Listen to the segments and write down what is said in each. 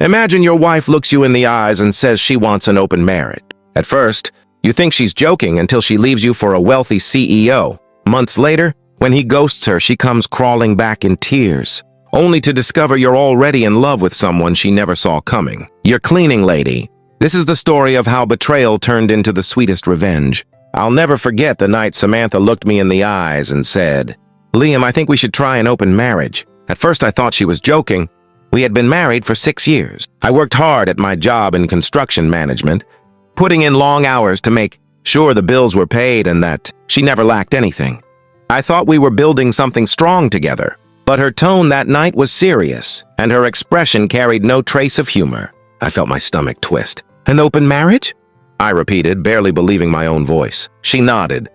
Imagine your wife looks you in the eyes and says she wants an open marriage. At first, you think she's joking until she leaves you for a wealthy CEO. Months later, when he ghosts her, she comes crawling back in tears, only to discover you're already in love with someone she never saw coming. Your cleaning lady. This is the story of how betrayal turned into the sweetest revenge. I'll never forget the night Samantha looked me in the eyes and said, "Liam, I think we should try an open marriage." At first I thought she was joking. We had been married for 6 years. I worked hard at my job in construction management, putting in long hours to make sure the bills were paid and that she never lacked anything. I thought we were building something strong together, but her tone that night was serious, and her expression carried no trace of humor. I felt my stomach twist. "An open marriage?" I repeated, barely believing my own voice. She nodded,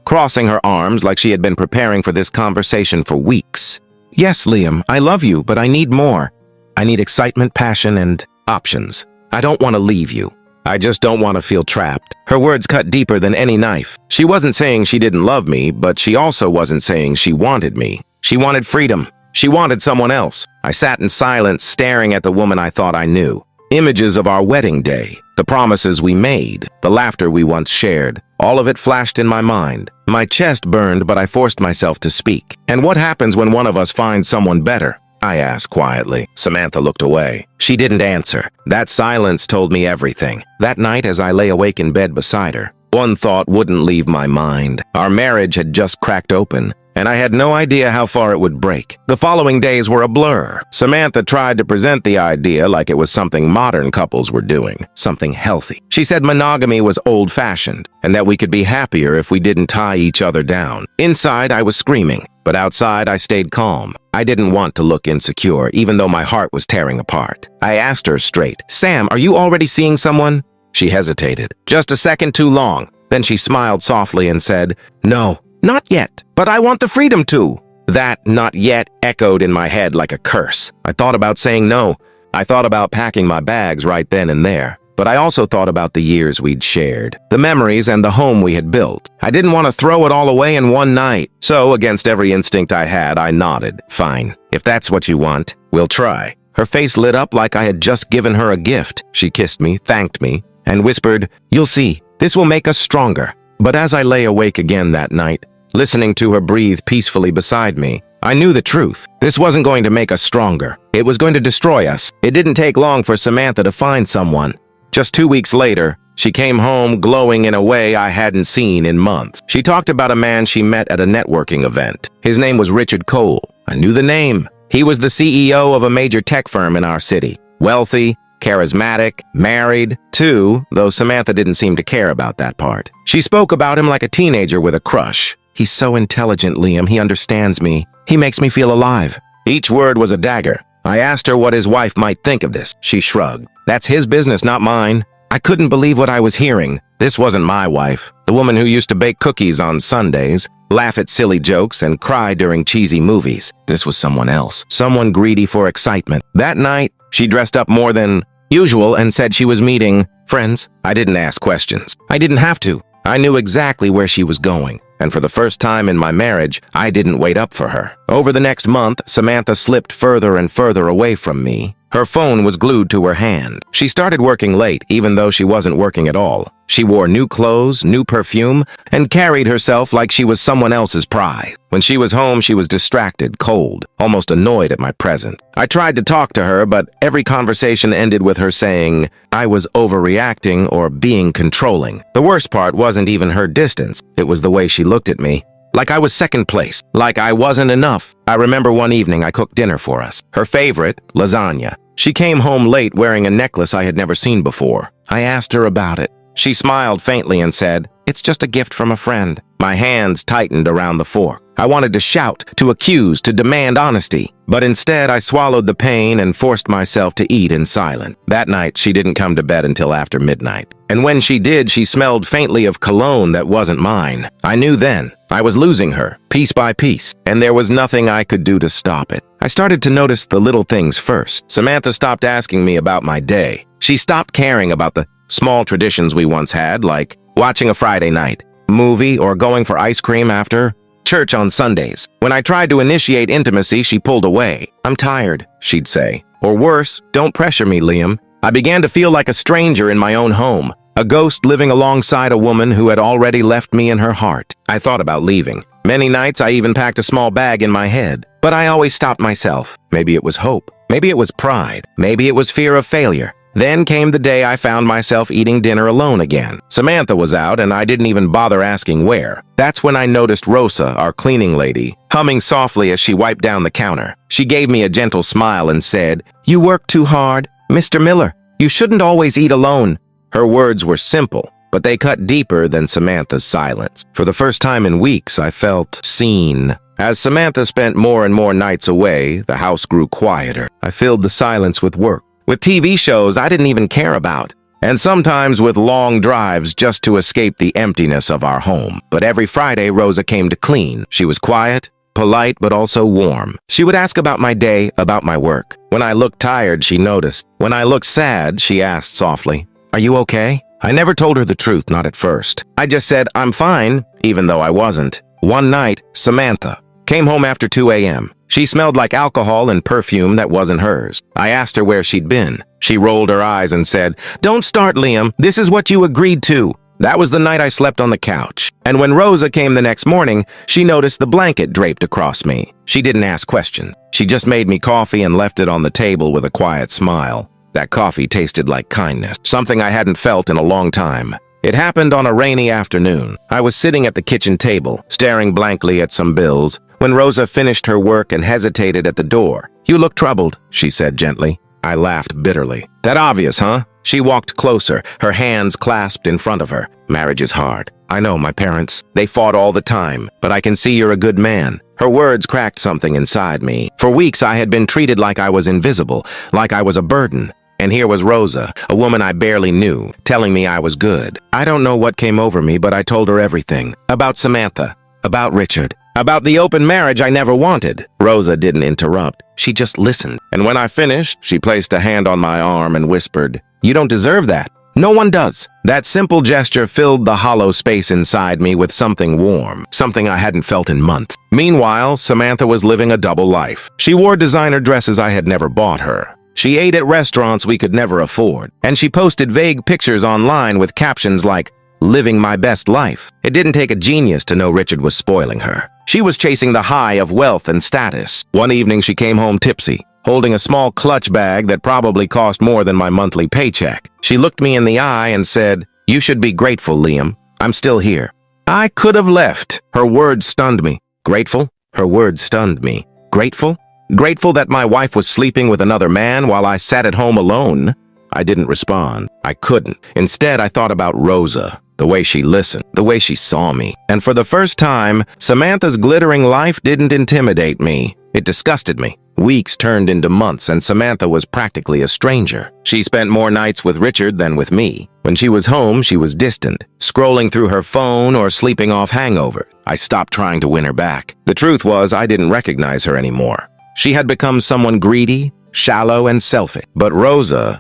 crossing her arms like she had been preparing for this conversation for weeks. "Yes, Liam, I love you, but I need more. I need excitement, passion, and options. I don't want to leave you. I just don't want to feel trapped." Her words cut deeper than any knife. She wasn't saying she didn't love me, but she also wasn't saying she wanted me. She wanted freedom. She wanted someone else. I sat in silence, staring at the woman I thought I knew. Images of our wedding day, the promises we made, the laughter we once shared, all of it flashed in my mind. My chest burned, but I forced myself to speak. "And what happens when one of us finds someone better?" I asked quietly. Samantha looked away. She didn't answer. That silence told me everything. That night, as I lay awake in bed beside her, one thought wouldn't leave my mind. Our marriage had just cracked open, and I had no idea how far it would break. The following days were a blur. Samantha tried to present the idea like it was something modern couples were doing, something healthy. She said monogamy was old-fashioned, and that we could be happier if we didn't tie each other down. Inside, I was screaming, but outside, I stayed calm. I didn't want to look insecure, even though my heart was tearing apart. I asked her straight, "Sam, are you already seeing someone?" She hesitated. Just a second too long. Then she smiled softly and said, "No, not yet, but I want the freedom to." That "not yet" echoed in my head like a curse. I thought about saying no. I thought about packing my bags right then and there. But I also thought about the years we'd shared, the memories and the home we had built. I didn't want to throw it all away in one night. So, against every instinct I had, I nodded. "Fine. If that's what you want, we'll try." Her face lit up like I had just given her a gift. She kissed me, thanked me, and whispered, "You'll see. This will make us stronger." But as I lay awake again that night, listening to her breathe peacefully beside me, I knew the truth. This wasn't going to make us stronger. It was going to destroy us. It didn't take long for Samantha to find someone. Just 2 weeks later, she came home glowing in a way I hadn't seen in months. She talked about a man she met at a networking event. His name was Richard Cole. I knew the name. He was the CEO of a major tech firm in our city. Wealthy, charismatic, married, too, though Samantha didn't seem to care about that part. She spoke about him like a teenager with a crush. "He's so intelligent, Liam. He understands me. He makes me feel alive." Each word was a dagger. I asked her what his wife might think of this. She shrugged. "That's his business, not mine." I couldn't believe what I was hearing. This wasn't my wife, the woman who used to bake cookies on Sundays, laugh at silly jokes, and cry during cheesy movies. This was someone else, someone greedy for excitement. That night, she dressed up more than usual and said she was meeting friends. I didn't ask questions. I didn't have to. I knew exactly where she was going. And for the first time in my marriage, I didn't wait up for her. Over the next month, Samantha slipped further and further away from me. Her phone was glued to her hand. She started working late, even though she wasn't working at all. She wore new clothes, new perfume, and carried herself like she was someone else's prize. When she was home, she was distracted, cold, almost annoyed at my presence. I tried to talk to her, but every conversation ended with her saying I was overreacting or being controlling. The worst part wasn't even her distance. It was the way she looked at me. Like I was second place, like I wasn't enough. I remember one evening I cooked dinner for us. Her favorite, lasagna. She came home late wearing a necklace I had never seen before. I asked her about it. She smiled faintly and said, "It's just a gift from a friend." My hands tightened around the fork. I wanted to shout, to accuse, to demand honesty. But instead, I swallowed the pain and forced myself to eat in silence. That night, she didn't come to bed until after midnight. And when she did, she smelled faintly of cologne that wasn't mine. I knew then. I was losing her, piece by piece, and there was nothing I could do to stop it. I started to notice the little things first. Samantha stopped asking me about my day. She stopped caring about the small traditions we once had, like watching a Friday night movie or going for ice cream after church on Sundays. When I tried to initiate intimacy, she pulled away. "I'm tired," she'd say, Or worse, don't pressure me, Liam. I began to feel like a stranger in my own home, a ghost living alongside a woman who had already left me in her heart. I thought about leaving. Many nights I even packed a small bag in my head, but I always stopped myself. Maybe it was hope. Maybe it was pride. Maybe it was fear of failure. Then came the day I found myself eating dinner alone again. Samantha was out, and I didn't even bother asking where. That's when I noticed Rosa, our cleaning lady, humming softly as she wiped down the counter. She gave me a gentle smile and said, "You work too hard. Mr. Miller, you shouldn't always eat alone." Her words were simple, but they cut deeper than Samantha's silence. For the first time in weeks, I felt seen. As Samantha spent more and more nights away, the house grew quieter. I filled the silence with work, with TV shows I didn't even care about, and sometimes with long drives just to escape the emptiness of our home. But every Friday, Rosa came to clean. She was quiet, polite, but also warm. She would ask about my day, about my work. When I looked tired, she noticed. When I looked sad, she asked softly, "Are you okay?" I never told her the truth, not at first. I just said, "I'm fine," even though I wasn't. One night, Samantha came home after 2 a.m. She smelled like alcohol and perfume that wasn't hers. I asked her where she'd been. She rolled her eyes and said, "Don't start, Liam. This is what you agreed to." That was the night I slept on the couch. And when Rosa came the next morning, she noticed the blanket draped across me. She didn't ask questions. She just made me coffee and left it on the table with a quiet smile. That coffee tasted like kindness, something I hadn't felt in a long time. It happened on a rainy afternoon. I was sitting at the kitchen table, staring blankly at some bills, when Rosa finished her work and hesitated at the door. "You look troubled," she said gently. I laughed bitterly. "That obvious, huh?" She walked closer, her hands clasped in front of her. "Marriage is hard. I know my parents. They fought all the time, but I can see you're a good man." Her words cracked something inside me. For weeks I had been treated like I was invisible, like I was a burden. And here was Rosa, a woman I barely knew, telling me I was good. I don't know what came over me, but I told her everything. About Samantha, about Richard, about the open marriage I never wanted. Rosa didn't interrupt. She just listened. And when I finished, she placed a hand on my arm and whispered, "You don't deserve that. No one does." That simple gesture filled the hollow space inside me with something warm, something I hadn't felt in months. Meanwhile, Samantha was living a double life. She wore designer dresses I had never bought her. She ate at restaurants we could never afford, and she posted vague pictures online with captions like, "Living my best life." It didn't take a genius to know Richard was spoiling her. She was chasing the high of wealth and status. One evening she came home tipsy, holding a small clutch bag that probably cost more than my monthly paycheck. She looked me in the eye and said, "You should be grateful, Liam. I'm still here." I could have left. Her words stunned me. Grateful? Her words stunned me. Grateful? Grateful that my wife was sleeping with another man while I sat at home alone? I didn't respond. I couldn't. Instead, I thought about Rosa, the way she listened, the way she saw me. And for the first time, Samantha's glittering life didn't intimidate me. It disgusted me. Weeks turned into months, and Samantha was practically a stranger. She spent more nights with Richard than with me. When she was home, she was distant, scrolling through her phone or sleeping off hangover. I stopped trying to win her back. The truth was, I didn't recognize her anymore. She had become someone greedy, shallow, and selfish. But Rosa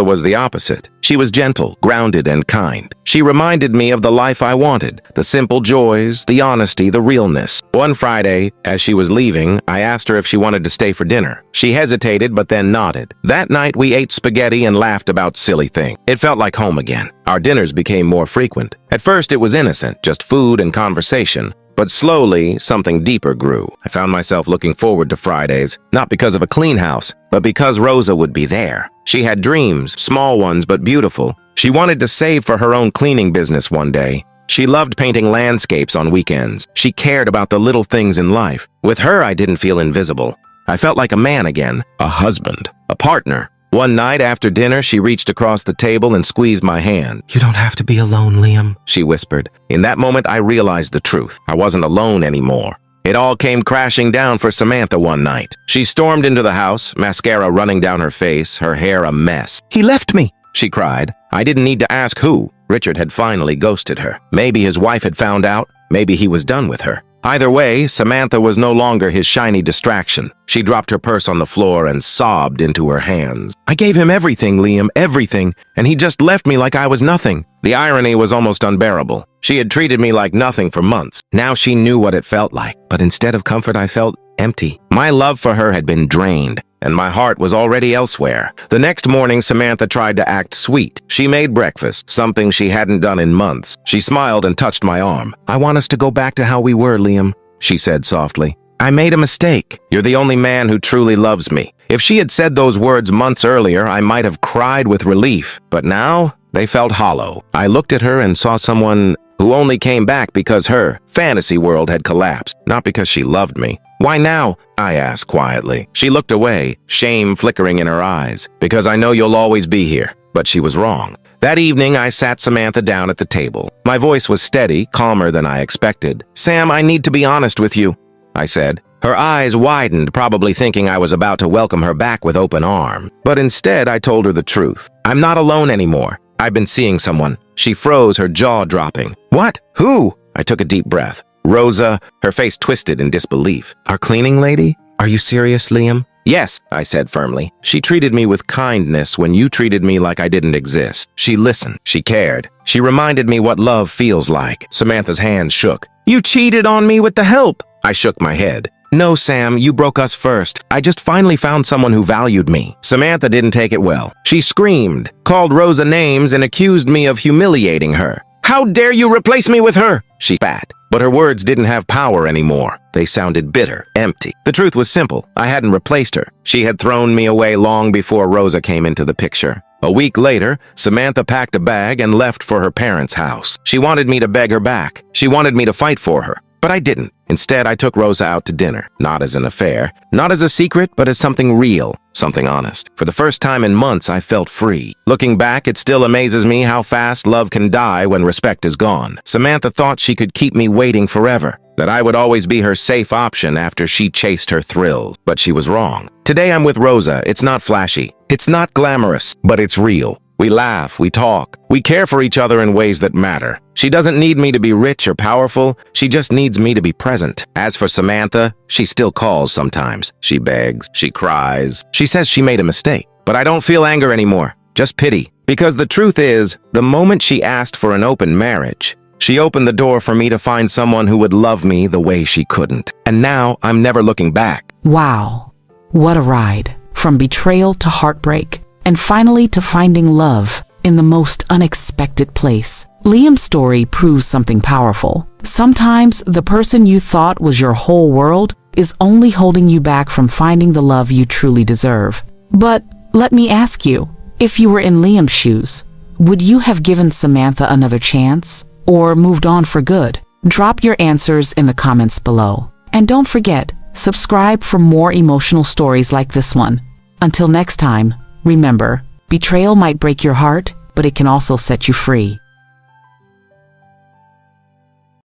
was the opposite. She was gentle, grounded, and kind. She reminded me of the life I wanted, the simple joys, the honesty, the realness. One Friday, as she was leaving, I asked her if she wanted to stay for dinner. She hesitated, but then nodded. That night, we ate spaghetti and laughed about silly things. It felt like home again. Our dinners became more frequent. At first, it was innocent, just food and conversation. But slowly, something deeper grew. I found myself looking forward to Fridays, not because of a clean house, but because Rosa would be there. She had dreams, small ones but beautiful. She wanted to save for her own cleaning business one day. She loved painting landscapes on weekends. She cared about the little things in life. With her, I didn't feel invisible. I felt like a man again, a husband, a partner. One night after dinner, she reached across the table and squeezed my hand. "You don't have to be alone, Liam," she whispered. In that moment, I realized the truth. I wasn't alone anymore. It all came crashing down for Samantha one night. She stormed into the house, mascara running down her face, her hair a mess. "He left me," she cried. I didn't need to ask who. Richard had finally ghosted her. Maybe his wife had found out. Maybe he was done with her. Either way, Samantha was no longer his shiny distraction. She dropped her purse on the floor and sobbed into her hands. "I gave him everything, Liam, everything, and he just left me like I was nothing." The irony was almost unbearable. She had treated me like nothing for months. Now she knew what it felt like. But instead of comfort, I felt empty. My love for her had been drained, and my heart was already elsewhere. The next morning, Samantha tried to act sweet. She made breakfast, something she hadn't done in months. She smiled and touched my arm. "I want us to go back to how we were, Liam," she said softly. "I made a mistake. You're the only man who truly loves me." If she had said those words months earlier, I might have cried with relief, but now they felt hollow. I looked at her and saw someone who only came back because her fantasy world had collapsed, not because she loved me. "Why now?" I asked quietly. She looked away, shame flickering in her eyes. "Because I know you'll always be here." But she was wrong. That evening, I sat Samantha down at the table. My voice was steady, calmer than I expected. "Sam, I need to be honest with you," I said. Her eyes widened, probably thinking I was about to welcome her back with open arms. But instead, I told her the truth. "I'm not alone anymore. I've been seeing someone." She froze, her jaw dropping. "What? Who?" I took a deep breath. "Rosa," her face twisted in disbelief. "Our cleaning lady? Are you serious, Liam?" "Yes," I said firmly. "She treated me with kindness when you treated me like I didn't exist. She listened. She cared. She reminded me what love feels like." Samantha's hands shook. "You cheated on me with the help." I shook my head. "No, Sam, you broke us first. I just finally found someone who valued me." Samantha didn't take it well. She screamed, called Rosa names, and accused me of humiliating her. "How dare you replace me with her?" she spat. But her words didn't have power anymore. They sounded bitter, empty. The truth was simple. I hadn't replaced her. She had thrown me away long before Rosa came into the picture. A week later, Samantha packed a bag and left for her parents' house. She wanted me to beg her back. She wanted me to fight for her. But I didn't. Instead, I took Rosa out to dinner. Not as an affair, not as a secret, but as something real, something honest. For the first time in months, I felt free. Looking back, it still amazes me how fast love can die when respect is gone. Samantha thought she could keep me waiting forever, that I would always be her safe option after she chased her thrills. But she was wrong. Today I'm with Rosa. It's not flashy. It's not glamorous, but it's real. We laugh, we talk, we care for each other in ways that matter. She doesn't need me to be rich or powerful, she just needs me to be present. As for Samantha, she still calls sometimes. She begs, she cries, she says she made a mistake. But I don't feel anger anymore, just pity. Because the truth is, the moment she asked for an open marriage, she opened the door for me to find someone who would love me the way she couldn't. And now, I'm never looking back. Wow, what a ride. From betrayal to heartbreak, and finally to finding love in the most unexpected place. Liam's story proves something powerful. Sometimes the person you thought was your whole world is only holding you back from finding the love you truly deserve. But let me ask you, if you were in Liam's shoes, would you have given Samantha another chance or moved on for good? Drop your answers in the comments below. And don't forget, subscribe for more emotional stories like this one. Until next time, remember, betrayal might break your heart, but it can also set you free.